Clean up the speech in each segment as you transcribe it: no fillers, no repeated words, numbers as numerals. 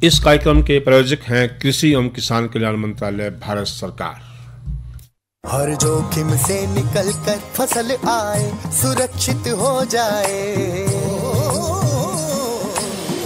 इस कार्यक्रम के प्रायोजक हैं कृषि एवं किसान कल्याण मंत्रालय, भारत सरकार। हर जोखिम से निकल कर फसल आए, सुरक्षित हो जाए,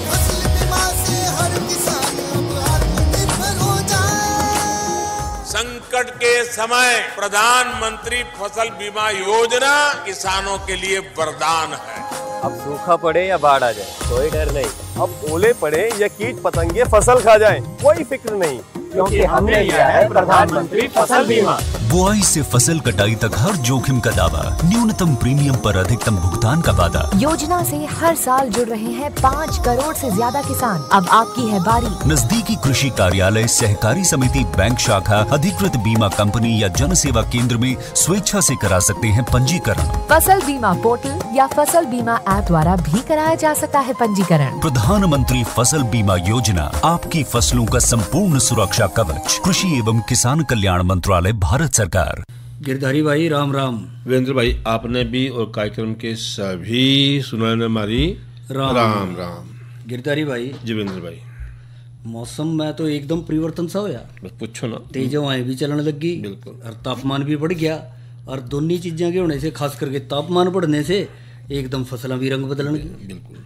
फसल बीमा से हर किसान अब आत्मनिर्भर हो जाए। संकट के समय प्रधानमंत्री फसल बीमा योजना किसानों के लिए वरदान है। अब सूखा पड़े या बाढ़ आ जाए कोई डर नहीं, अब ओले पड़े या कीट पतंगे फसल खा जाएं कोई फिक्र नहीं, क्योंकि हमने लिया है प्रधानमंत्री फसल बीमा। बुआई से फसल कटाई तक हर जोखिम का दावा, न्यूनतम प्रीमियम पर अधिकतम भुगतान का वादा। योजना से हर साल जुड़ रहे हैं 5 करोड़ से ज्यादा किसान। अब आपकी है बारी। नजदीकी कृषि कार्यालय, सहकारी समिति, बैंक शाखा, अधिकृत बीमा कंपनी या जन सेवा केंद्र में स्वेच्छा से करा सकते हैं पंजीकरण। फसल बीमा पोर्टल या फसल बीमा ऐप द्वारा भी कराया जा सकता है पंजीकरण। प्रधानमंत्री फसल बीमा योजना, आपकी फसलों का संपूर्ण सुरक्षा कवच। कृषि एवं किसान कल्याण मंत्रालय, भारत सरकार। गिरधारी भाई राम राम। वीरेंद्र भाई, आपने भी और कार्यक्रम के सभी सुनाने हमारी राम राम राम। गिरधारी भाई जी वीरेंद्र भाई, मौसम में तो एकदम परिवर्तन सा होया, बस पूछो ना। तेज हवाएं भी चलने लगी, बिल्कुल, और तापमान भी बढ़ गया। और दोनों चीजें के होने से, खास करके तापमान बढ़ने से एकदम फसलें भी रंग बदलने लगी। बिल्कुल,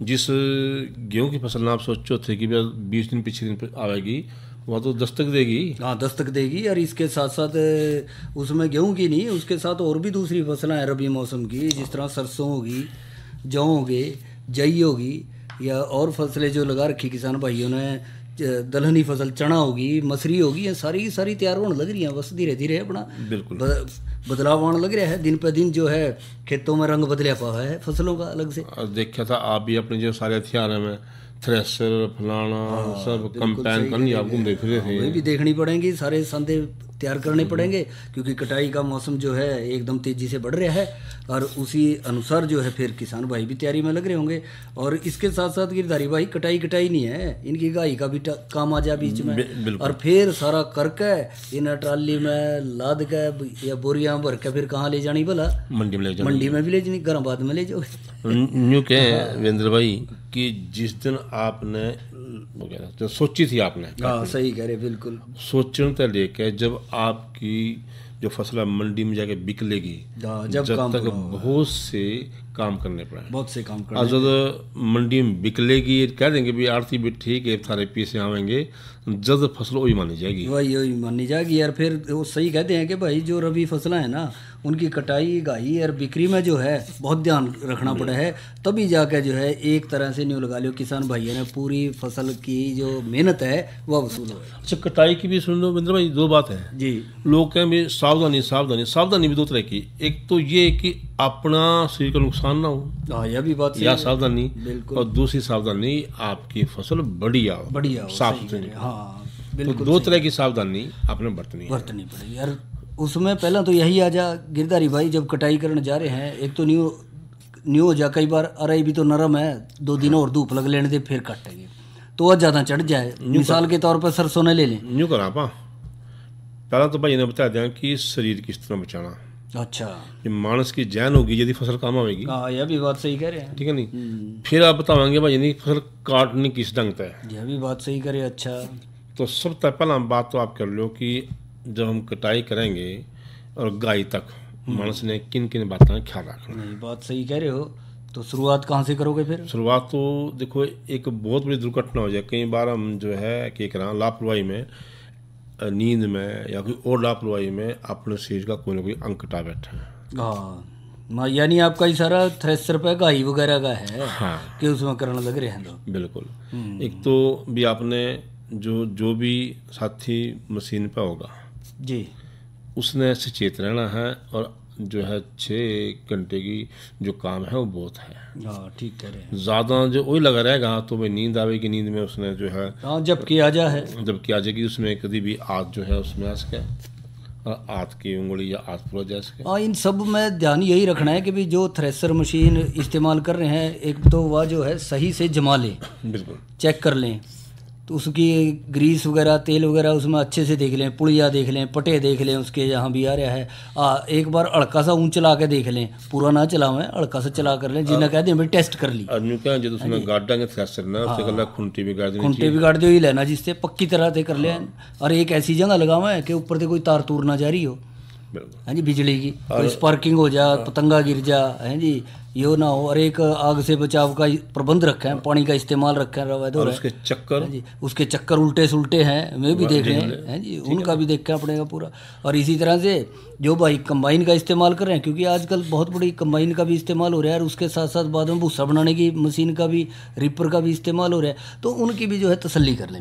जिस गेहूं की फसल आप सोचो थे कि 20 दिन पिछले दिन आएगी, वह तो दस्तक देगी। हाँ, दस्तक देगी। और इसके साथ साथ उसमें गेहूं की नहीं, उसके साथ और भी दूसरी फसलें हैं रबी मौसम की, जिस तरह सरसों होगी, जौ होगी, जई होगी, या और फसलें जो लगा रखी किसान भाइयों ने, दलहनी फसल चना होगी, मसरी होगी, ये सारी की सारी तैयार होने लग रही हैं। बस धीरे धीरे अपना बिल्कुल बदलाव आने लग रहा है। दिन पे दिन जो है खेतों में रंग बदलिया हुआ है फसलों का अलग से। और देखा था आप भी अपने जो सारे हथियार हैं में थ्रेसर फलाना सब कंपाइन करनी, आप घूमते फिरे थे। वे भी देखनी पड़ेंगी, सारे संदे तैयार करने पड़ेंगे, क्योंकि कटाई का मौसम जो है एकदम तेजी से बढ़ रहा है। और उसी अनुसार जो है फिर किसान भाई भी तैयारी में लग रहे होंगे। और इसके साथ साथ गिरधारी भाई कटाई नहीं है, इनकी गाई का भी काम आ जाए बीच में। और फिर सारा करके इन ट्राली में लाद के या बोरियां भर के फिर कहाँ ले जानी भला? मंडी में ले जानी, मंडी में भी ले जानी, घराबाद में ले जाओ। यूँ कहें वीरेंद्र भाई कि जिस दिन आपने जो सोची थी आपने, हाँ सही कह रहे, बिल्कुल सोचने से लेकर जब आपकी जो फसल मंडी में जाके बिकलेगी, जब तक बहुत से काम करने पड़े, बहुत से काम करने। और जब मंडी में बिकलेगी कह देंगे भी आरती भी ठीक है, सारे पैसे आवेंगे, जब फसल वही मानी जाएगी, वही मानी जाएगी। यार फिर वो सही कहते हैं कि भाई जो रबी फसलें हैं ना, उनकी कटाई गाई और बिक्री में जो है बहुत ध्यान रखना पड़ा है, तभी जाकर जो है एक तरह से न्यू लगा लियो किसान भाइयों ने पूरी फसल की जो मेहनत है वह वसूल हो। अच्छा, कटाई की भी सुन लो वीरेंद्र भाई, दो बात है जी। लोग कहें भी सावधानी भी दो तरह की, एक तो ये कि अपना शरीर का नुकसान ना हो, हाँ यह भी बात या सावधानी, बिल्कुल। और दूसरी सावधानी आपकी फसल बढ़िया हो, साफ सुथरी। हाँ तो दो तरह की सावधानी आपने बरतनी पड़ेगी यार। उसमें पहला तो यही आ जा गिरधारी भाई, जब कटाई करने जा रहे हैं, एक तो न्यू हो जा, कई बार अरे भी तो नरम है, 2 दिन और धूप लग लेने दे फिर काटेंगे तो वह ज़्यादा चढ़ जाए। मिसाल के तौर पर सरसों ने ले लें, न्यू करा पा। पहला तो भाई ने बता दें कि शरीर किस तरह बचाना। अच्छा, ये मानस की जान होगी यदि फसल काम आएगी। हाँ यह भी बात सही कह रहे हैं, ठीक है नहीं। फिर आप बताओगे भाई यानी फसल काटनी किस ढंग से, यह भी बात सही करे। अच्छा, तो सबसे पहला बात तो आप कर लो कि जब हम कटाई करेंगे और गाय तक मानस ने किन किन बातों का ख्याल रखना। नहीं, बात सही कह रहे हो। तो शुरुआत कहाँ से करोगे फिर? शुरुआत तो देखो, एक बहुत बड़ी दुर्घटना हो जाए, कई बार हम जो है कि लापरवाही में, नींद में या कोई और लापरवाही में अपने शरीर का कोई ना कोई अंग कटा बैठे हैं। हाँ, यानी आपका इशारा थ्रेसर पे गाई वगैरह का है। हाँ, कि उसमें करने लग रहे हैं तो बिल्कुल। एक तो भी आपने जो भी साथी मशीन पे होगा जी, उसने सचेत रहना है, और जो है 6 घंटे की जो काम है वो बहुत है। हाँ ठीक कह रहे हैं। ज़्यादा जो वही लगा रहेगा तो भाई नींद आवेगी, नींद में उसने जो है जबकि आ जाएगी उसमें कभी भी आँत जो है उसमें आ सके, और आँत की उंगली या आँत पूरा जा सके। हाँ, इन सब में ध्यान यही रखना है कि भी जो थ्रेसर मशीन इस्तेमाल कर रहे हैं, एक तो वह जो है सही से जमा लें, बिल्कुल चेक कर लें, तो उसकी ग्रीस वगैरह तेल वगैरह उसमें अच्छे से देख लें, पुड़िया देख लें, पटे देख लें उसके जहाँ भी आ रहा है। एक बार हल्का सा ऊँच चला के देख लें, पूरा ना चलावें, हल्का सा चला कर लें, जिन्हें कहते हैं भाई टेस्ट कर ली। जो उसमें गाड़ा थ्रेसर ना उससे गला खुंटी बिगाड़ देनी, खुंटे बिगाड़ दे ही लेना, जिससे पक्की तरह से कर लें। और एक ऐसी जगह लगावें कि ऊपर से कोई तार तूर ना जारी हो, है जी, बिजली की, कोई स्पार्किंग हो जा, पतंगा गिर जा, है जी, यो ना हो। और एक आग से बचाव का प्रबंध रखा है, पानी का इस्तेमाल रखा है, और उसके चक्कर जी, उसके चक्कर उल्टे सुलटे हैं वे भी देख रहे हैं जी, उनका भी देखना पड़ेगा पूरा। और इसी तरह से जो भाई कंबाइन का इस्तेमाल कर रहे हैं, क्योंकि आजकल बहुत बड़ी कंबाइन का भी इस्तेमाल हो रहा है, और उसके साथ साथ बाद में भूसा बनाने की मशीन का भी, रिपर का भी इस्तेमाल हो रहा है, तो उनकी भी जो है तसल्ली कर लें।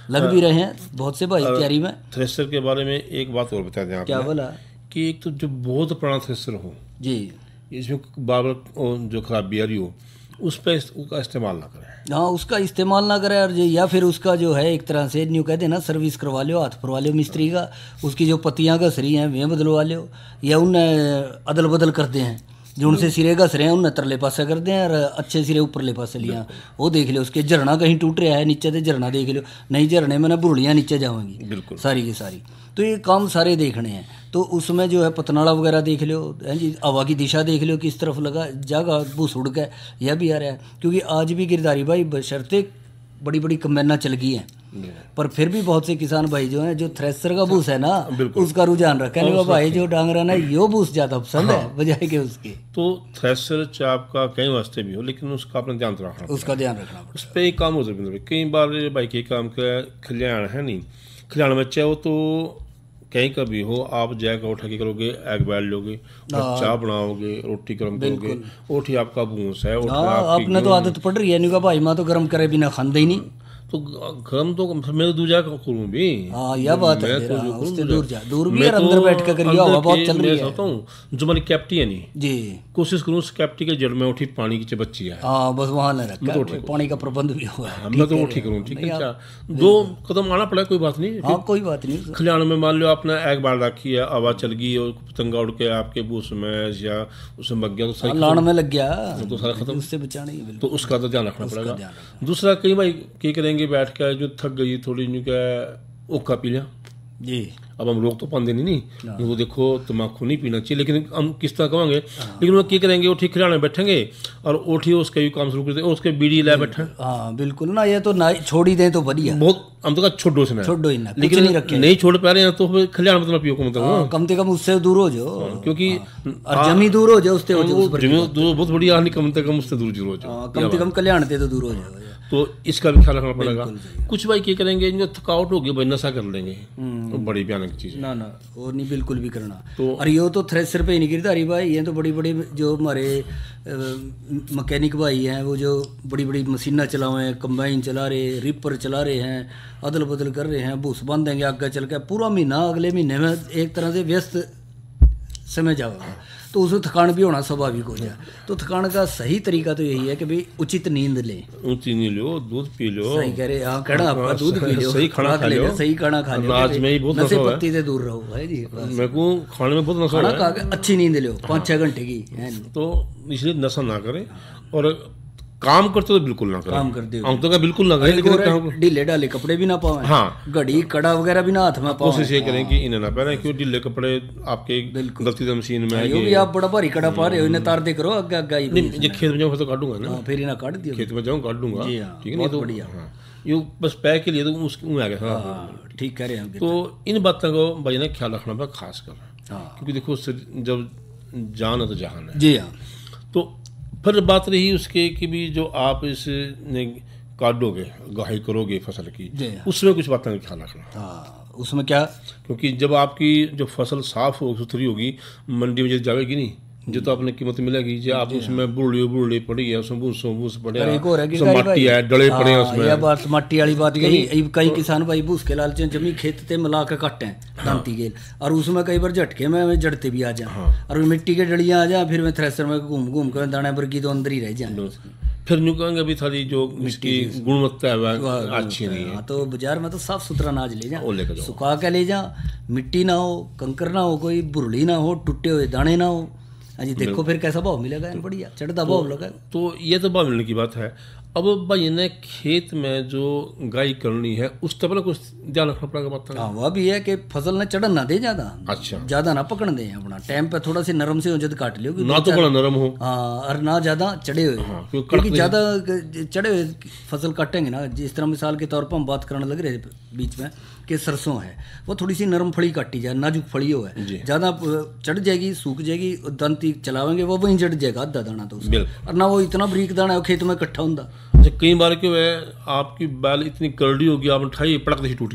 लग भी रहे हैं बहुत से भाई तैयारी में। थ्रेसर के बारे में एक बात और बता दें आप, क्या बोला कि एक तो जो बहुत पुराना थ्रेसर हो जी, इसमें बार बार जो खराबी आ रही हो, उस पर उसका इस्तेमाल ना करें। हाँ, उसका इस्तेमाल ना करें। और या फिर उसका जो है एक तरह से न्यू कहते हैं ना, सर्विस करवा लो, हाथ परवा लो मिस्त्री का, उसकी जो पत्तियाँ घस रही हैं वे बदलवा लो, या उन्हें अदल बदल करते हैं, जो उनसे सिरे घस रहे हैं उन्हें तरले पासे कर दें और अच्छे सिरे ऊपरले पासे लिया, वो देख लो। उसके झरना कहीं टूट रहा है नीचे से झरना देख लो, नहीं झरने में ना बुरलियाँ नीचे जाएंगी बिल्कुल सारी की सारी। तो ये काम सारे देखने हैं, तो उसमें जो है पतनाड़ा वगैरह देख लो, है जी, हवा की दिशा देख लो किस तरफ लगा जागा, भूस उड़ के यह भी आ रहा है। क्योंकि आज भी गिरधारी भाई बशर्ते बड़ी बड़ी कम्बाइनां चल गई हैं, पर फिर भी बहुत से किसान भाई जो हैं, जो थ्रेसर का भूस है ना, उसका रुझान रखा है भाई, जो डांगरा ना यो भूस ज़्यादा पसंद है बजाय के उसके। तो थ्रेसर चाप का कई वास्ते भी हो, लेकिन उसका अपना ध्यान रखना, उसका ध्यान रखना उस पर एक काम हो सकता है। कई बार भाई के काम का खलियान है नहीं, खलियान में चाहे तो कहीं का भी हो, आप जाएगा उठा के करोगे, एग बैल लोगे, चाय बनाओगे, रोटी गर्म करोगे, ओठी आपका भूस है। आपने तो आदत पड़ रही है नहीं का भाई, मैं तो गर्म करे बिना खांदे ही नहीं, तो गर्म तो मैं दूजा करूँ भी। हाँ, यह बात है, उससे दूर जा, दूर भी है, अंदर बैठ कर करिए, हवा बहुत चल रही है। जो हमारी कैप्टी है नहीं जी, कोशिश करूँ उस कैप्टी के जड़ में उठी पानी की बच्ची है, हाँ बस वहाँ न रखा, पानी का प्रबंध भी हुआ है, मैं तो ठीक करूँ, ठीक है, दो कदम आना पड़ा, कोई बात नहीं। हाँ, कोई बात नहीं। खलियान में मान लो आपने एग बाल रखी है, हवा चल गई और पतंगा उड़ के आपके भूस में या उसमें मग गया, तो सारी लाण में लग गया, तो सारा खत्म, उससे बचाना ही, तो उसका तो ध्यान रखना पड़ेगा। दूसरा कई भाई क्या करेंगे, बैठ कर जो थक गई थोड़ी न्यू क्या ओका पी लिया जी। अब हम लोग तो पाते नहीं वो देखो तम्बाकू नहीं पीना चाहिए, लेकिन हम किस तरह कहेंगे, लेकिन वो क्या करेंगे, वो ठीक खिलाने बैठेंगे और ओठी उसका भी काम शुरू कर देंगे, उसके बीड़ी ले बैठे। हाँ बिल्कुल ना, ये तो ना छोड़ ही दें तो बढ़िया, बहुत हम तो छोड़ो से छोड़ो ही ना, लेकिन नहीं छोड़ पा रहे हैं तो खिलाने मतलब पियो मतलब कम से कम उससे दूर हो जाओ, क्योंकि जमी दूर हो जाओ, उससे बहुत बढ़िया, कम से कम उससे दूर हो जाओ, कम से कम कल्याण से तो दूर हो जाओ। तो इसका भी ख्याल रखना पड़ेगा। कुछ भाई क्या करेंगे, इनको थकावट होगी भाई नशा कर लेंगे, तो बड़ी भयानक चीज़ है। ना वो नहीं बिल्कुल भी करना। तो और ये तो थ्रेसर पे ही नहीं गिरधारी भाई, ये तो बड़ी बड़ी जो हमारे मैकेनिक भाई हैं, वो जो बड़ी बड़ी मशीनें चलाए हैं, कंबाइन चला रहे, रिपर चला रहे हैं, अदल बदल कर रहे हैं, भूस बांध देंगे आगे चल के, पूरा महीना अगले महीने में एक तरह से व्यस्त समय जाएगा, तो उसमें थकान भी होना स्वाभाविक हो जाए। तो थकान का सही तरीका तो यही है कि भाई उचित नींद लें, ऊँची नींद लो, दूध पी लो, सही कह रहे, हाँ कहना आपका, दूध पी लो, सही खाना खा लो, सही खाना खा लो, आज में ही बहुत नशे पत्ती से दूर रहो है जी। मेरे को खाने में बहुत नशा खाना खा के अच्छी नींद लो 5-6 घंटे की, तो इसलिए नशा ना करें, और काम करते तो बिल्कुल ना करें, काम करते हो हम तो क्या बिल्कुल ना करें, लेकिन ढीले ढाले कपड़े भी ना पावें, हाँ, घड़ी कड़ा वगैरह भी ना हाथ में पावें। कोशिश ये करें कि इन्हें ना पहने, क्योंकि ढीले कपड़े आपके गलती से मशीन में आएंगे, भी आप बड़ा भारी कड़ा पा रहे हो, इन्हें तार दे करो आगे आगे, ये खेत में जाऊँ तो काटूंगा ना, फिर इन्हें काट दिया, खेत में जाऊँ काट दूंगा, ठीक है, नहीं तो बढ़िया, ये बस पैक के लिए तो उसमें आ गया, ठीक कह रहे हैं। तो इन बातों को भाई ने ख्याल रखना पड़ा खास कर, क्योंकि देखो जब जान है तो जहान है जी। हाँ, तो फिर बात रही उसके कि भी जो आप इस काटोगे, गाही करोगे फसल की, उसमें कुछ बातों का ख्याल रखना। उसमें क्या, क्योंकि जब आपकी जो फसल साफ हो सुथरी होगी, मंडी में जब जाएगी नहीं, जो तो अपने कीमत मिलेगी, जो आप उसमें बुरड़ी पड़ी है, उसमें भूस पड़े, मट्टी है, डले पड़े हैं उसमें, यह बात मट्टी वाली बात कही। कई किसान भाई भूस के लालच जमी खेत ते मिला के काटे दांती गेल, और उसमें कई बार झटके में जड़ते भी आ जाए, और मिट्टी के डलियां आ जाए, फिर मैं थ्रेसर में घूम कर दाने बर्गी तो अंदर ही रह जाए, फिर न्यू कहेंगे भी थाली जो इसकी गुणवत्ता है वह अच्छी नहीं है। तो बाजार में तो साफ सुथरा अनाज ले जा, सुखा के ले जा, मिट्टी ना हो, कंकर ना हो, कोई बुरड़ी ना हो, टूटे हुए दाने ना हो, जी देखो फिर कैसा भाव मिलेगा, बढ़िया चढ़ता भाव लगा। तो ये तो भाव मिलने की बात है। अब भाई ने खेत में जो गाय करनी है उस तरह कुछ ध्यान रखना पड़ेगा बात। हाँ वह भी है कि फसल ने चढ़न ना दे ज्यादा। अच्छा, ज्यादा ना पकड़ दे, अपना टाइम पे थोड़ा सी नरम से हो जब काट लियो ना तो बड़ा नरम हो। हाँ और ना ज्यादा चढ़े हुए। हाँ, क्योंकि ज्यादा चढ़े हुए फसल काटेंगे ना, जिस तरह मिसाल के तौर पर हम बात करने लग रहे बीच में कि सरसों है वो थोड़ी सी नरम फली काटी जाए, नाजुक फली हो है, ज़्यादा चढ़ जाएगी सूख जाएगी, दंती चलावेंगे वो वहीं जड़ जाएगा आधा दाना तो उसका, और ना वो इतना बरीक दाना है खेत में इकट्ठा होता। कई बार क्यों है आपकी बैल इतनी करड़ी होगी, आप उठाई पड़क से टूट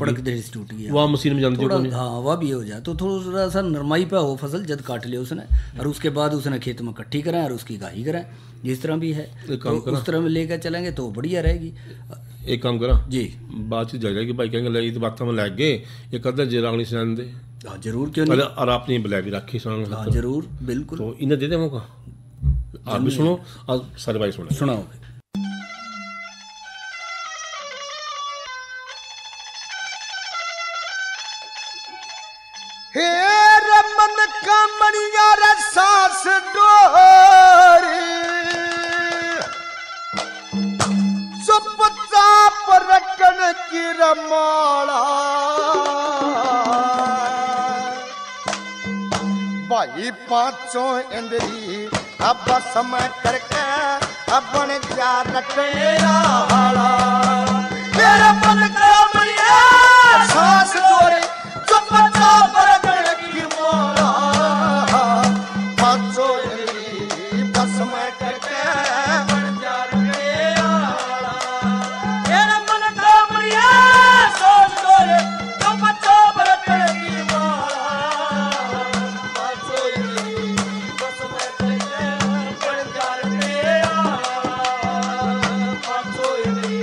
गई, वहाँ मशीन में जाती है। हाँ वह भी हो जाए तो थोड़ा सा नरमाई पे हो फसल जब काट लिया उसने, और उसके बाद उसने खेत में इकट्ठी कराएं और उसकी गाही कराएं, जिस तरह भी है तो उस तरह में लेकर चलेंगे तो बढ़िया रहेगी। एक काम करा जी, बातचीत जाएगी भाई कहेंगे ले तो बात में लग गए ये करते जेरागनी से दे। हाँ जरूर, क्यों नहीं, और आपने बुला भी रखी सुन। हाँ जरूर बिल्कुल, तो इन्हें दे दे मौका, आप भी सुनो और सारे भाई सुनाओ। हे रमन का मनिया रे सास डोरी चुपचाप रखन की रमाड़ा, भाई पांचों इंद्री अब समय करके अपन जा रखने वाला। मेरा मन का मनिया सास डोरी चुपचाप रखन की मोड़ा, पांचों इंद्री बस में करके अपन जा रखने वाला। मेरा मन का मनिया सास डोरी चुपचाप रखन की मोड़ा, पांचों इंद्री बस में करके अपन जा रखने वाला, पांचों इंद्री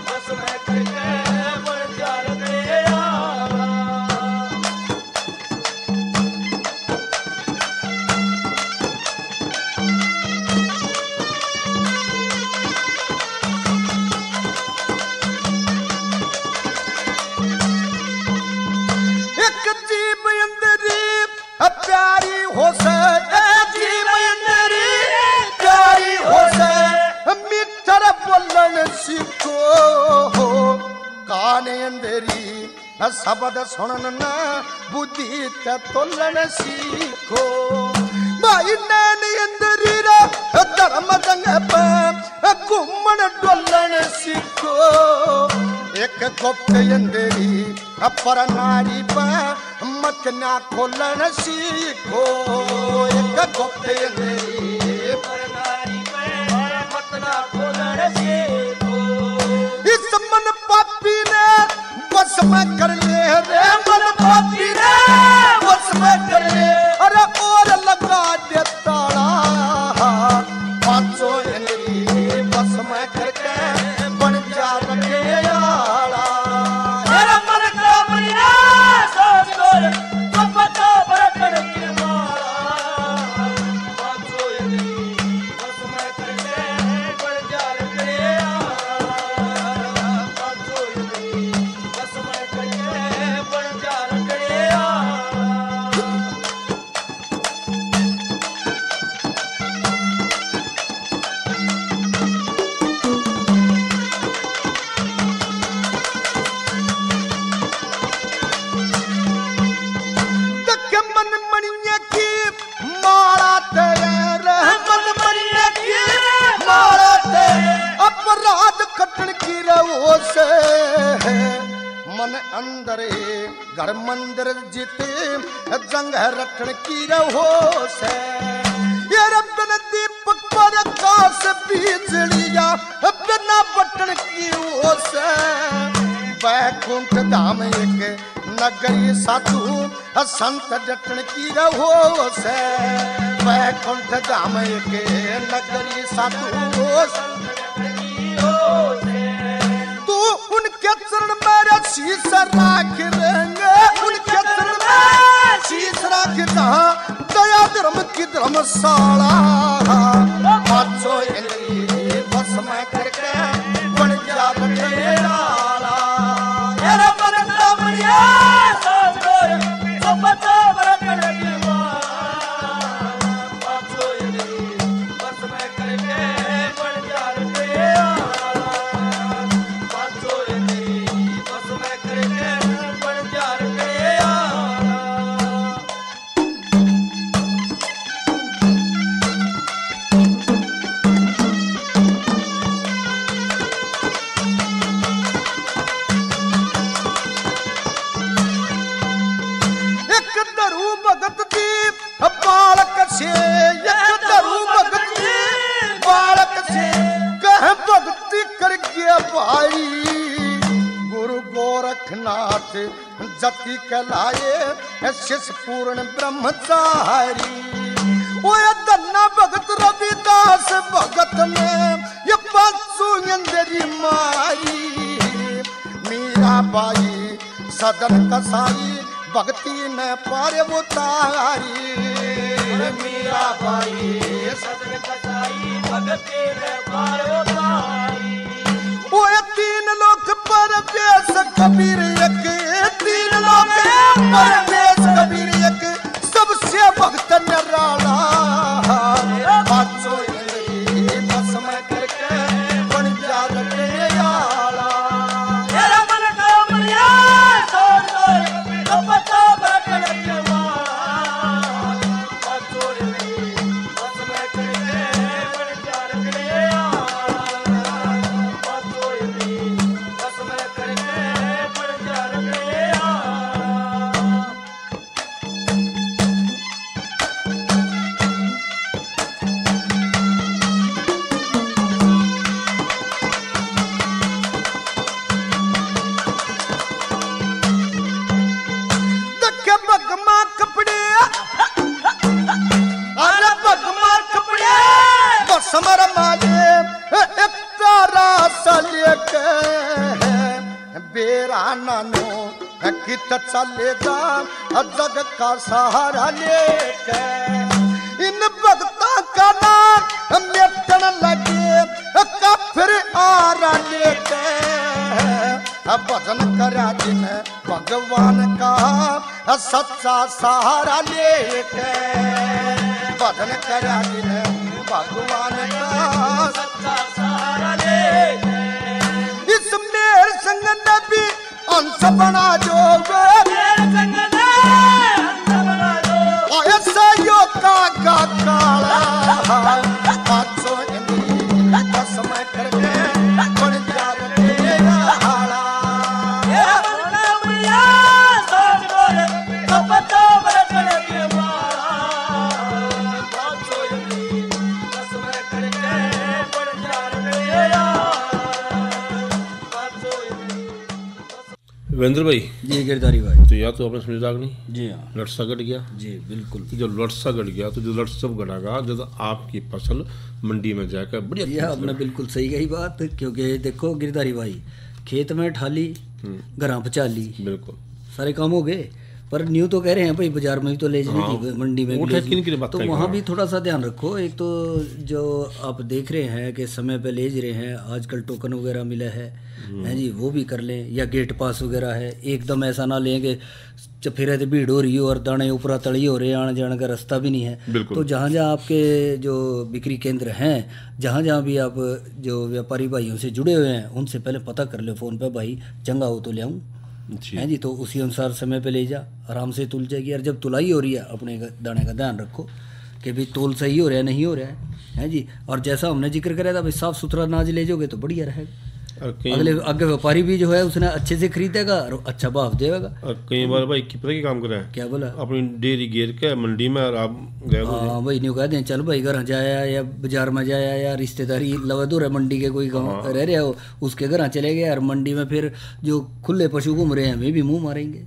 बस में करके अपन जा रखने वाला। एक जीव अंदरी प्यारी हो से, जीव अंदरी प्यारी हो से, मीठर बोलन सीखो, कान अंदरी शब्द सुनन न बुद्धि तोलन सीखो। भाई नैन अंदरी रा धर्म जंग पे घूमन डोलन सीखो, एक गुप्त अंदरी पर नारी पर मतना खोलन सीखो, एक गुप्त अंदरी पर नारी पर मतना खोलन सीखो। इस मन पापी ने बस में कर ले रे, मन पापी ने बस में कर ले, अरे और लगा दे ताला, पांचों इंद्री बस में करके बन जा रखे आला। मेरा मन का मनिया सास डोरी चुपचाप रखन की मोड़ा, पांचों इंद्री बस में करके बन जा रखे आला, पांचों इंद्री बस में करके बन जा रखे आला। मन मनिया की माला तैयार, मन मनिया की माला तैयार, अपराध कटन की रहो से, मन अंदर घर मंदिर जीते जंग रखन की रहो से। ये रबन दीपक पर आकाश बिजलिया बिना बटन की हो से, बैकुंठ धाम एक नगरी साधु संत जटन की रहो से, बैकुंठ धाम एक नगरी साधु संत जटन की हो से। तू उनके चरण मेरे शीश राख देंगे, उनके चरण में शीश राख जहाँ दया धर्म की धर्मशाला, पांचों इंद्री बस में करके बन जा रखे वाला। मेरा मन का मनिया सास डोरी चुपचाप रखन की मोड़ा, पांचों इंद्री बस में करके बन जा रखे वाला। भक्ति कर गया भाई गुरु गोरखनाथ जति कहलाए शिष पूर्ण ब्रह्मचारी। ओए धन्ना भगत रविदास भगत ने ये पासु अंदरी मारी। मीरा बाई सदन कसाई भक्ति ने पारे उतारी। मीरा बाई सदन कसाई भक्ति ने पारे उतारी। ओए तीन लोक परदेश कबीर एक, तीन लोक परदेश कबीर एक, सबसे भक्त निराला। बाचो इंद्री भस्म करके बन जा रटे आला। तेरा मन का मरिया सोच सोच तो पता बरकड़ के मार। बाचो इंद्री भस्म करके बन जा रटे आला। बाचो इंद्री भस्म करके बन जा रटे आला। दक्के भगमा कपड़े अरे भगमा कपड़े बसमर माले एक तारा साले के बेरा नानो कित चलेगा जग का सहारा लेके। इन भक्ता का नाम मेटन लगे काफिर आरा लेके। भजन करा जिन भगवान का सच्चा सहारा लेके। भजन करा जिन भगवान का सच्चा सहारा लेके। इस मेर संग नबी अंश बना जो मेरे संग अंश बना जो। ऐसा यो का काला पाँचों समय करके बन जा रहे आला। वीरेंद्र भाई जी गिरधारी भाई, तो या तो आपने समझ रागनी जी हाँ लटसा गट गया। जी बिल्कुल। जब लटसा गट गया तो जो लटसब गड़ागा जब आपकी फसल मंडी में जाकर बढ़िया। यह आपने बिल्कुल सही कही बात, क्योंकि देखो गिरधारी भाई खेत में ठाली घर पचाली बिल्कुल सारे काम हो गए, पर न्यू तो कह रहे हैं भाई बाजार में भी तो ले जाने की, मंडी में भी तो वहाँ भी थोड़ा सा ध्यान रखो। एक तो जो आप देख रहे हैं कि समय पे ले रहे हैं, आजकल टोकन वगैरह मिला है जी, वो भी कर लें, या गेट पास वगैरह है। एकदम ऐसा ना लें कि फिर तो भीड़ हो रही हो और दाने ऊपरा तड़ी हो रहे हैं, आने जाने का रास्ता भी नहीं है। तो जहाँ जहाँ आपके जो बिक्री केंद्र हैं, जहाँ जहाँ भी आप जो व्यापारी भाइयों से जुड़े हुए हैं, उनसे पहले पता कर ले फ़ोन पे, भाई चंगा हो तो ले आऊँ है जी। तो उसी अनुसार समय पे ले जा, आराम से तुल जाएगी। और जब तुलाई हो रही है अपने दाने का ध्यान रखो कि भाई तोल सही हो रहा है नहीं हो रहा है जी। और जैसा हमने जिक्र करा था भाई, साफ़ सुथरा अनाज ले जाओगे तो बढ़िया रहेगा। अगले आगे व्यापारी भी जो है उसने अच्छे से खरीदेगा और अच्छा भाव देगा। और कई बार भाई कितना की काम करा है, क्या बोला, अपनी डेयरी गिर के मंडी में और आप गए। हाँ भाई न्यू कह दें चल भाई घर जाया या बाजार में जाया या रिश्तेदारी लवा दूर है, मंडी के कोई गाँव रह रहा हो उसके घर चले गए, और मंडी में फिर जो खुले पशु घूम रहे हैं वे भी मुँह मारेंगे,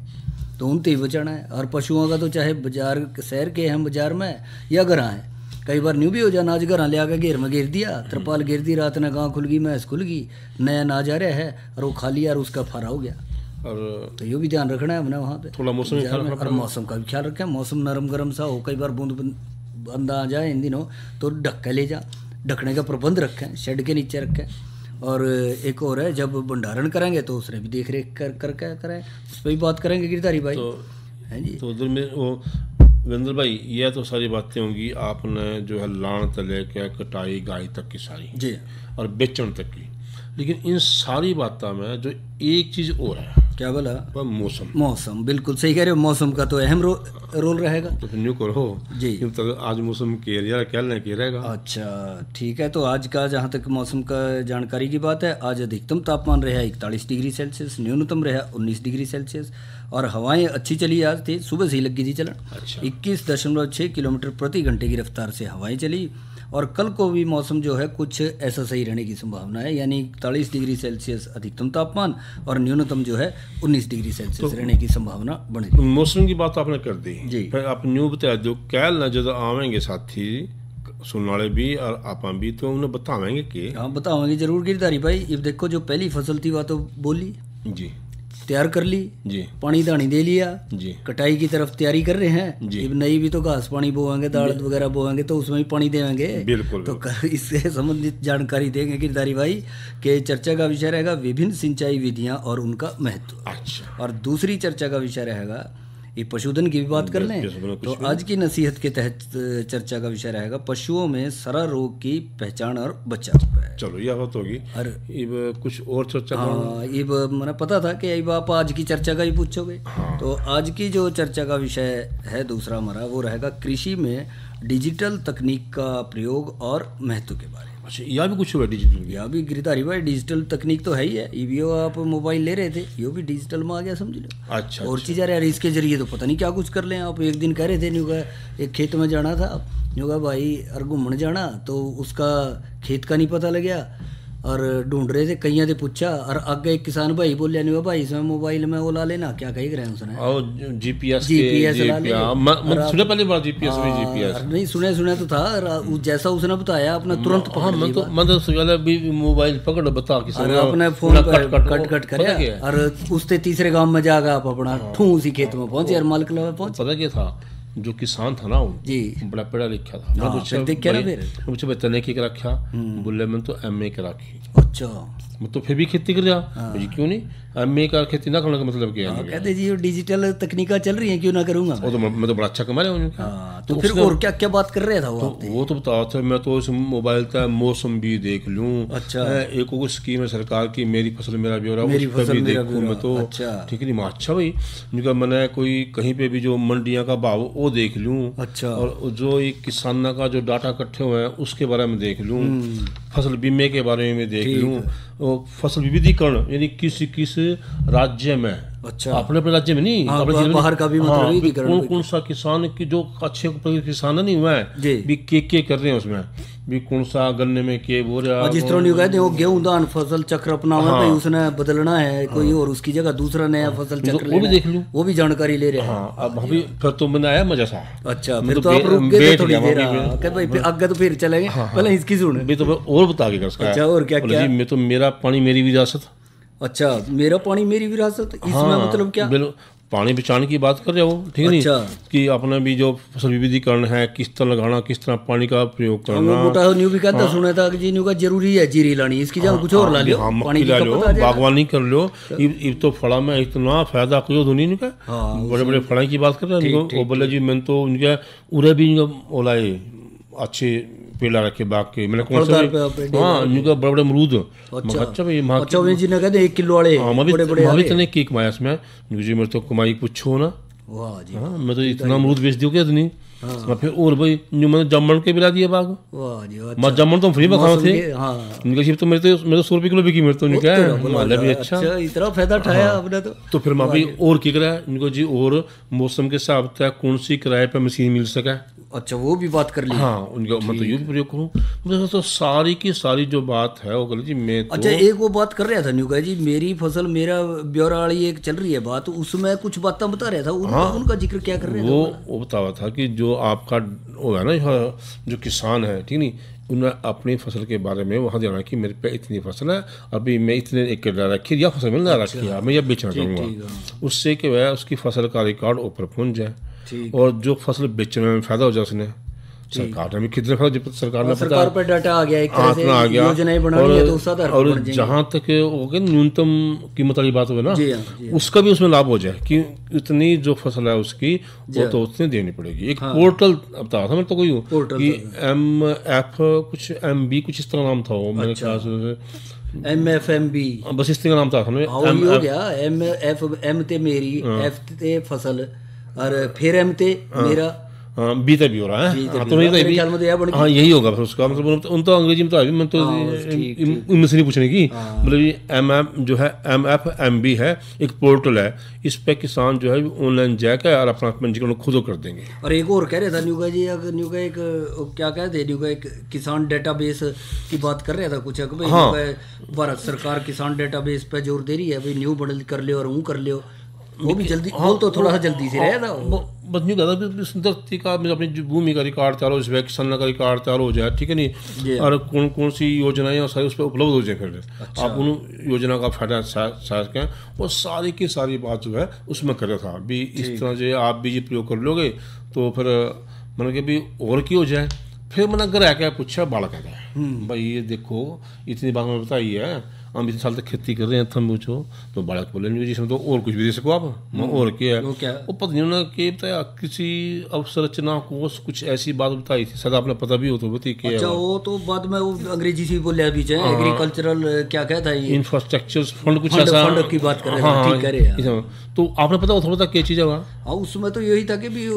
तो उनसे ही बचाना है। और पशुओं का तो चाहे बाजार शहर के हैं बाजार में या घर हैं, कई बार न्यू भी हो जाना, आज घर ले आकर घेर में घेर दिया, तिरपाल घेर दी, रात ने गाँव खुल गई, मैस खुल गई, नया नाज आ रहा है और वो खा लिया और उसका फारा हो गया। और तो ये भी ध्यान रखना है हमने वहाँ पे, थोड़ा मौसम का भी ख्याल रखें। मौसम नरम गरम सा हो, कई बार बूंद बंदा आ जाए इन दिनों तो ढक के ले जा, ढकने का प्रबंध रखें, शेड के नीचे रखें। और एक और है, जब भंडारण करेंगे तो उसने भी देख रेख कर करें, उस पर भी बात करेंगे गिरधारी भाई है जी। तो उधर में वो वीरेंद्र भाई यह तो सारी बातें होंगी, आपने जो है लाण तले के कटाई गाय तक की सारी जी और बेचन तक की, लेकिन इन सारी बातों में जो एक चीज़ और है, क्या बोला, मौसम। मौसम बिल्कुल सही कह रहे हो, मौसम का तो अहम रोल रहेगा। तो फिर न्यू करो जी, तो आज मौसम क्या रहेगा। अच्छा ठीक है, तो आज का जहाँ तक मौसम का जानकारी की बात है, आज अधिकतम तापमान रहा 41 डिग्री सेल्सियस, न्यूनतम रहा 19 डिग्री सेल्सियस, और हवाएं अच्छी चली, आज थी सुबह से ही लगी थी चलन। अच्छा। 21.6 किलोमीटर प्रति घंटे की रफ्तार से हवाएं चली, और कल को भी मौसम जो है कुछ ऐसा सही रहने की संभावना है, यानी 41 डिग्री सेल्सियस अधिकतम तापमान और न्यूनतम जो है 19 डिग्री सेल्सियस रहने की संभावना बनेगी। मौसम की बात आपने कर दी जी। फिर आप न्यू बता दो कैल ना जो आवेंगे साथी सुनने वाले भी और आप भी तो उन्हें बतावेंगे कि हाँ बताओगे जरूर गिरधारी भाई। ये देखो जो पहली फसल थी वह तो बोली जी, तैयार कर ली जी, पानी दानी दे लिया जी, कटाई की तरफ तैयारी कर रहे हैं जी। अब नई भी तो घास पानी बोएंगे दाल वगैरह बोएंगे तो उसमें भी पानी देंगे। बिल्कुल, तो इससे संबंधित जानकारी देंगे गिरधारी भाई कि चर्चा का विषय रहेगा विभिन्न सिंचाई विधियां और उनका महत्व। अच्छा। और दूसरी चर्चा का विषय रहेगा ये पशुधन की भी बात कर लें तो आज की नसीहत के तहत चर्चा का विषय रहेगा पशुओं में सरा रोग की पहचान और बचाव। चलो यह बात होगी। अब कुछ और चर्चा हाँ अब मैंने पता था कि अब आप आज की चर्चा का ही पूछोगे। हाँ। तो आज की जो चर्चा का विषय है दूसरा हमारा वो रहेगा कृषि में डिजिटल तकनीक का प्रयोग और महत्व के बारे में। अच्छा यह भी कुछ हुआ डिजिटल? यह भी गिरधारी भाई डिजिटल तकनीक तो है ही है। ये आप मोबाइल ले रहे थे ये भी डिजिटल में आ गया समझ लो। अच्छा और चीज़ यार इसके जरिए तो पता नहीं क्या कुछ कर लें आप। एक दिन कह रहे थे न्यू का एक खेत में जाना था न्यू का भाई और घूमने जाना तो उसका खेत का नहीं पता लग गया और ढूंढ रहे थे कहीं से पूछा और आगे एक किसान भाई बोले नहीं भाई इसमें मोबाइल में वो ला लेना क्या कही रहे हैं उसने और जीपीएस ला ले सुने पहली बार जीपीएस में जीपीएस नहीं सुने तो था जैसा उसने बताया अपना तुरंत मतलब मोबाइल पकड़ बता किसान अपने फोन पर कट करे और उससे तीसरे गांव में जाकर आप अपना ठू उसी खेत में पहुंचे और मालिक पहुंच। पता क्या था जो किसान था ना जी बड़ा पढ़ा लिखा था। मैं पूछा तने की रखा बोले मैं तो एमए करा रखी। अच्छा मैं तो फिर भी खेती कर रहा क्यों नहीं एमए का खेती ना करने का मतलब क्या है? कहते जी डिजिटल तकनीका चल रही है क्यों ना करूंगा वो तो मैं तो बड़ा अच्छा कमा रहा हूँ। तो फिर और क्या क्या बात कर रहे था वो तो बता था मैं तो इस मोबाइल का मौसम भी देख लूँ। अच्छा एक और स्कीम है सरकार की मेरी फसल मेरा ब्यौरा भी देखूँ मैं तो ठीक है नहीं अच्छा भाई उनका मैंने कोई कहीं पे भी जो मंडियाँ का भाव वो देख लूँ। अच्छा और जो एक किसाना का जो डाटा इकट्ठे हुए हैं उसके बारे में देख लूँ फसल बीमे के बारे में देख लूँ और फसल विविधीकरण यानी किस राज्य में अच्छा अपने राज्य में नहीं अपने बाहर का भी मतलब कौन सा किसान की जो अच्छे किसान नहीं हुआ है भी के कर रहे हैं उसमें भी कौन सा गन्ने में के बोल रहा जिस तरह नहीं कहते वो गेहूं दान फसल चक्र अपनाना भाई उसने बदलना है कोई और उसकी जगह दूसरा नया फसल चक्र वो भी देख लूं वो भी जानकारी ले रहे हैं। अब अभी फिर तो मैंने आया मजा सा। अच्छा फिर तो आप रुक गए थोड़ी देर भाई आगे तो फिर चलेंगे पहले इसकी सुन भी तो और बता के कर। अच्छा और क्या क्या मैं तो मेरा पानी मेरी विरासत। अच्छा मेरा पानी मेरी विरासत इसमें मतलब क्या पानी बचाने की बात कर रहे हो ठीक है अच्छा। नहीं कि अपना भी जो फसल विविधीकरण है किस तरह लगाना किस तरह पानी का प्रयोग करना। मोटा न्यू भी कहता सुना था कि जी न्यू का जरूरी है जीरी लानी इसकी जगह कुछ और ला लियो पानी ला लो बागवानी कर लो। इब तो फड़ा में इतना फायदा कोई धोनी नहीं का बड़े बड़े फड़ा की बात कर रहे हैं वो बोले जी मैंने तो उनके उरे भी ओलाए अच्छे पेड़ रखे बाग के मैंने कौन सा बड़े बड़े अमरूद। अच्छा भाई जी ने कहते 1 किलो वाले बड़े बड़े इतने की कमाया इसमें जी मेरे तो कमाई पूछो ना। वाह जी मैं तो इतना अमरूद बेच दियो क्या इतनी फिर और भाई मैंने जामुन के बिला दिए बाग। वाह जी मैं जामुन तो फ्री में खाओ थे उनका शिव तो मेरे तो 100 रुपये किलो बिकी मेरे तो उनका माला भी अच्छा इतना फायदा उठाया आपने तो फिर मैं भी और क्या करा उनको जी और मौसम के हिसाब से कौन सी किराए पे मशीन मिल सके। अच्छा वो भी बात कर ली। हाँ उनका मैं तो ये भी प्रयोग करूँ मतलब तो सारी की सारी जो बात है वो कर जी मैं तो अच्छा एक वो बात कर रहा था न्यू जी मेरी फसल मेरा ब्यौरा वाली एक चल रही है बात उसमें कुछ बातें बता रहा था उनका जिक्र क्या कर रहे थे वो बता रहा था कि जो आपका वो है ना जो किसान है ठीक नहीं उन्हें अपनी फसल के बारे में वहाँ देना कि मेरे पे इतनी फसल है अभी मैं इतने एकड़ रखी या फसल में ना रखी है मैं यह बेचना चाहूँगा उससे कि वह उसकी फसल का रिकॉर्ड ऊपर पहुँच जाए और जो फसल बेचने में फायदा हो जाए उसने सरकार ने भी कितने फायदा सरकार पर डाटा आ गया एक तरह से आ गया योजनाएं बना ली है तो उसका और जहाँ तक हो गया न्यूनतम कीमत वाली बात हो ना उसका भी उसमें लाभ हो जाए कि इतनी जो फसल है उसकी वो तो उतनी देनी पड़ेगी। एक पोर्टल बता था मैं तो कोई कि MF कुछ MB कुछ इस तरह नाम था वो मेरे ख्याल से MFMB बस इस तरह नाम था हो गया M ते मेरी F ते फसल और फिर M ते मेरा बीता भी हो रहा है। तो हाँ यही होगा फिर उसका मतलब उन तो अंग्रेजी में तो अभी मैं तो इनसे नहीं पूछने की मतलब जो है MFMB है एक पोर्टल है, इस पे किसान जो है ऑनलाइन जाकर और अपना पंजीकरण खुद कर देंगे। और एक और कह रहे था न्यूगा जी, न्यूगा एक क्या कहते न्यूगा एक किसान डेटाबेस की बात कर रहा था कुछ, भारत सरकार किसान डेटाबेस पे जोर दे रही है भाई, न्यू बदल कर लियो और वो कर लियो, वो भी जल्दी बोल तो थोड़ा सा जल्दी से रहा था बस न्यू कहता धरती का अपनी भूमि का रिकॉर्ड तैयार हो, इस किसान का रिकॉर्ड तैयार हो जाए, ठीक है नहीं, और कौन कौन सी योजनाएं और सारी उस पर उपलब्ध हो जाए, फिर आप उन योजना का फायदा सकें, वो सारी की सारी बात जो है उसमें कर रहा था भी इस तरह से आप भी ये प्रयोग कर लोगे तो फिर मतलब कि भी और की हो जाए। फिर मैंने घर आके पूछा बालक है भाई ये देखो इतनी बात मैंने बताई है, हम इतने साल तक खेती कर रहे हैं, थम पूछो तो बालक बोले नहीं जिसमें तो और कुछ भी दे सको आप, और क्या है वो पता नहीं उन्होंने कि बताया किसी अवसंरचना कोष कुछ ऐसी बात बताई थी, शायद आपने पता भी हो तो बताइए क्या। अच्छा वो तो बाद में वो अंग्रेजी से बोले अभी एग्रीकल्चरल क्या कहता है इंफ्रास्ट्रक्चर फंड कुछ ऐसा फंड की बात कर रहे हैं, तो आपने पता हो थोड़ा क्या चीज़ है वहाँ उसमें तो यही था कि भी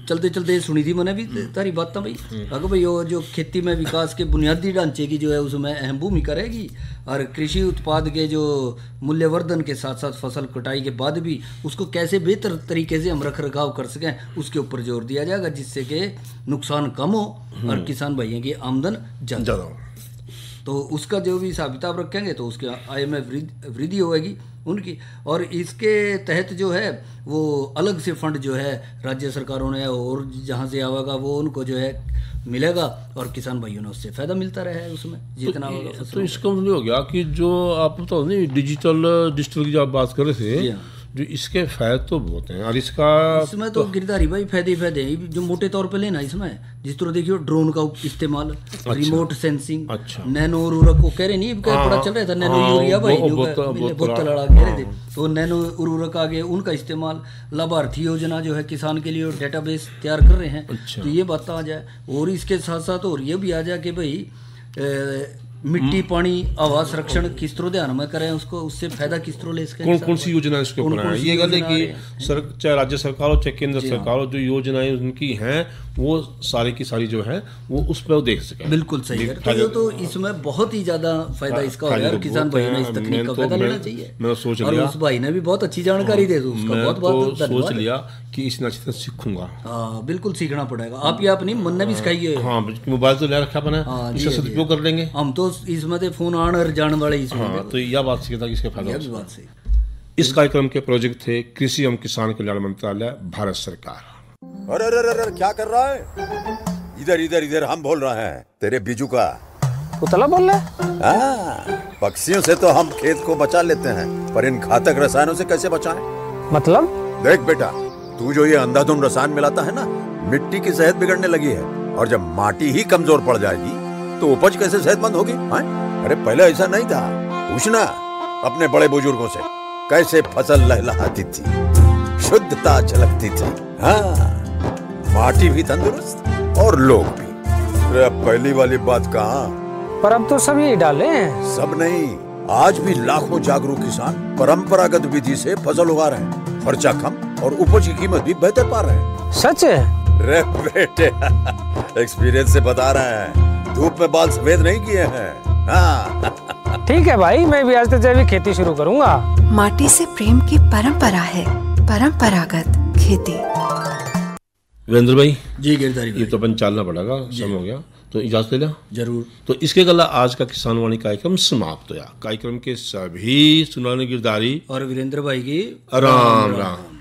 चलते चलते सुनी थी मैंने भी तारी बात था भाई, अगर भाई वो जो खेती में विकास के बुनियादी ढांचे की जो है उसमें अहम भूमिका रहेगी, और कृषि उत्पाद के जो मूल्यवर्धन के साथ साथ फसल कटाई के बाद भी उसको कैसे बेहतर तरीके से हम रख रखाव कर सकें उसके ऊपर जोर दिया जाएगा, जिससे कि नुकसान कम हो और किसान भाइयों की आमदन ज़्यादा हो। तो उसका जो भी हिसाब किताब रखेंगे तो उसके आय में वृद्धि होगी उनकी, और इसके तहत जो है वो अलग से फंड जो है राज्य सरकारों ने और जहाँ से आवेगा वो उनको जो है मिलेगा, और किसान भाइयों ने उससे फायदा मिलता रहा है उसमें जितना होगा। तो इसका मतलब हो गया कि जो आप बताओ नहीं डिजिटल की जो आप बात कर रहे थे, जो इसके फायदे तो बहुत हैं, और इसमें तो गिरधारी भाई फायदे हैं जो मोटे तौर पे लेना इसमें, जिस तरह देखियो ड्रोन का इस्तेमाल, रिमोट सेंसिंग, नैनो उर्वरक को कह रहे नहीं पता चल रहा था, नैनो यूरिया भाई बोतल लड़ा कह रहे थे, तो नैनो उर्वरक आगे उनका इस्तेमाल, लाभार्थी योजना जो है किसान के लिए डेटाबेस तैयार कर रहे हैं, तो ये बात आ जाए। और इसके साथ साथ और ये भी आ जाए कि भाई मिट्टी पानी आवास संरक्षण किस तरह ध्यान में करें उसको, उससे फायदा किस तरह ले सकें, कौन सी योजना इसके ऊपर है, ये कहते हैं कि चाहे राज्य सरकार हो चाहे केंद्र सरकार हो, जो योजनाएं उनकी हैं वो सारी की सारी जो है वो उस पर देख सके। बिल्कुल सही है, तो इसमें बहुत ही ज्यादा फायदा इसका हो गया, किसान भाई ने इस तकनीक का फायदा लेना चाहिए। मैं सोच लिया, उस भाई ने भी बहुत अच्छी जानकारी दे दी, उसका बहुत बहुत सोच लिया कि इस नचीता सीखूंगा। हाँ बिल्कुल सीखना पड़ेगा, आप ये अपनी मन ने भी सिखाइए। हाँ मोबाइल तो ले रखा अपना, इसका सदुपयोग कर लेंगे हम तो, इसमें तो फोन आने और जाने वाले इसमें, तो यह बात सीखता कि इसके फायदा। इस कार्यक्रम के प्रोजेक्ट थे कृषि एवं किसान कल्याण मंत्रालय, भारत सरकार। अरे अरे अरे क्या कर रहा है, इधर इधर इधर हम बोल रहे हैं तेरे बीजू का पुतला बोल रहा है। पक्षियों से तो हम खेत को बचा लेते हैं, पर इन घातक रसायनों से कैसे बचाएं? मतलब देख बेटा, तू जो ये अंधाधुंध रसायन मिलाता है ना, मिट्टी की सेहत बिगड़ने लगी है, और जब माटी ही कमजोर पड़ जाएगी तो उपज कैसे सेहतमंद होगी? अरे पहले ऐसा नहीं था, पूछना अपने बड़े बुजुर्गों से, कैसे फसल लहलहाती थी, शुद्धता झलकती थी, हाँ माटी भी तंदुरुस्त और लोग भी। अरे पहली वाली बात कहाँ, पर अब तो सब यही डाले हैं। सब नहीं, आज भी लाखों जागरूक किसान परंपरागत विधि से फसल उगा रहे हैं, खर्चा कम और उपज की कीमत भी बेहतर पा रहे हैं। सच है रे बेटे एक्सपीरियंस से बता रहे हैं, धूप में बाल सफेद नहीं किए हैं। हाँ ठीक है भाई, मैं भी आज से जैविक खेती शुरू करूंगा। माटी से प्रेम की परंपरा है, परंपरागत खेती। वीरेंद्र भाई जी गिरधारी भाई, ये तो अपन चलना पड़ेगा, समय हो गया, तो इजाजत ले लो। जरूर। तो इसके गला आज का किसान वाणी कार्यक्रम समाप्त हुआ। कार्यक्रम के सभी सुनाने गिरधारी और वीरेंद्र भाई की राम राम।